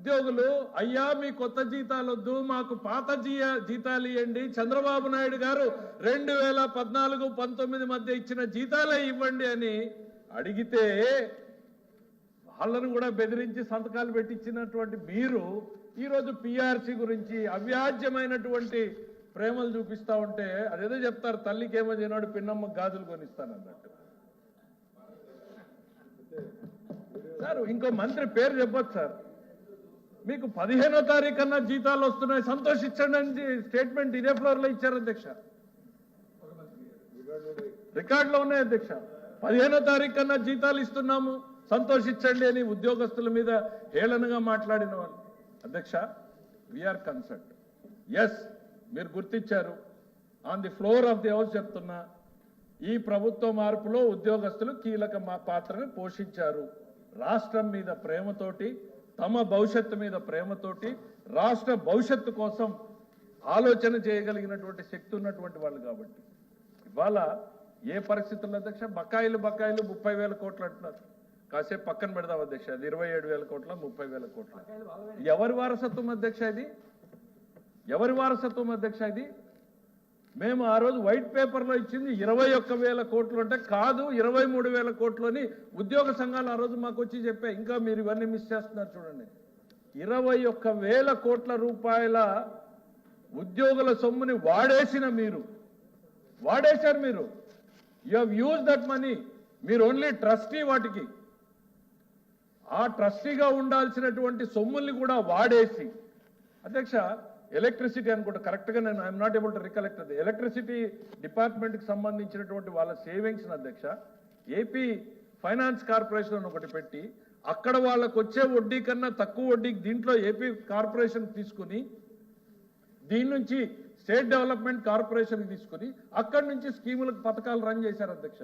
ఉద్యోగులు అయ్యా మీ కొత్త జీతాలు వద్దు, మాకు పాత జీతాలు ఇవ్వండి, చంద్రబాబు నాయుడు గారు 2014-19 మధ్య ఇచ్చిన జీతాలే ఇవ్వండి అని అడిగితే వాళ్ళను కూడా బెదిరించి సంతకాలు పెట్టించినటువంటి మీరు ఈరోజు పిఆర్సీ గురించి అవ్యాజ్యమైనటువంటి ప్రేమలు చూపిస్తా ఉంటే అదేదో చెప్తారు, తల్లికేమో చేయనాడు పిన్నమ్మ గాజులు కొనిస్తానన్నట్టు. సార్ ఇంకో మంత్రి పేరు చెప్పొచ్చు సార్, మీకు 15వ తారీఖు కన్నా జీతాలు వస్తున్నాయి సంతోషించండి అని స్టేట్మెంట్ ఇదే ఫ్లోర్ లో ఇచ్చారు అధ్యక్ష, రికార్డులో ఉన్నాయి అధ్యక్ష. 15వ తారీఖు కన్నా జీతాలు ఇస్తున్నాము సంతోషించండి అని ఉద్యోగస్తుల మీద హేళనగా మాట్లాడిన వాళ్ళు. అధ్యక్ష, వీఆర్ కన్సర్ట్. ఎస్, మీరు గుర్తించారు, on the floor of the house చెప్తున్నా, ఈ ప్రభుత్వ మార్పులో ఉద్యోగస్తులు కీలక పాత్రను పోషించారు. రాష్ట్రం మీద ప్రేమతోటి, తమ భవిష్యత్తు మీద ప్రేమతోటి, రాష్ట్ర భవిష్యత్తు కోసం ఆలోచన చేయగలిగినటువంటి శక్తి ఉన్నటువంటి వాళ్ళు కాబట్టి ఇవాళ ఏ పరిస్థితుల్లో అధ్యక్ష బకాయిలు 30,000 కోట్లు అంటున్నారు. కాసేపు పక్కన పెడదాం అధ్యక్ష, అది 27,000 కోట్ల 30,000 కోట్ల. ఎవరి వారసత్వం అధ్యక్ష ఇది? ఎవరి వారసత్వం అధ్యక్ష ఇది? మేము ఆ రోజు వైట్ పేపర్లో ఇచ్చింది 21,000 కోట్లు అంటే కాదు 23,000 కోట్లు అని ఉద్యోగ సంఘాలు ఆ రోజు మాకు వచ్చి చెప్పాయి. ఇంకా మీరు ఇవన్నీ మిస్ చేస్తున్నారు చూడండి. 21,000 కోట్ల రూపాయల ఉద్యోగుల సొమ్ముని వాడేశారు మీరు. You have used that money. మీరు ఓన్లీ ట్రస్టీ వాటికి. ఆ ట్రస్టీగా ఉండాల్సినటువంటి సొమ్ముల్ని కూడా వాడేసి అధ్యక్ష ఎలక్ట్రిసిటీ అనుకుంటా కరెక్ట్గా, నేను I'm not able to recollect అది. ఎలక్ట్రిసిటీ డిపార్ట్మెంట్కి సంబంధించినటువంటి వాళ్ళ సేవింగ్స్ అధ్యక్ష ఏపీ ఫైనాన్స్ కార్పొరేషన్ అని ఒకటి పెట్టి అక్కడ వాళ్ళకు వచ్చే వడ్డీ కన్నా తక్కువ వడ్డీకి దీంట్లో ఏపీ కార్పొరేషన్ తీసుకుని దీని నుంచి స్టేట్ డెవలప్మెంట్ కార్పొరేషన్ తీసుకుని అక్కడి నుంచి స్కీములకు పథకాలు రన్ చేశారు అధ్యక్ష.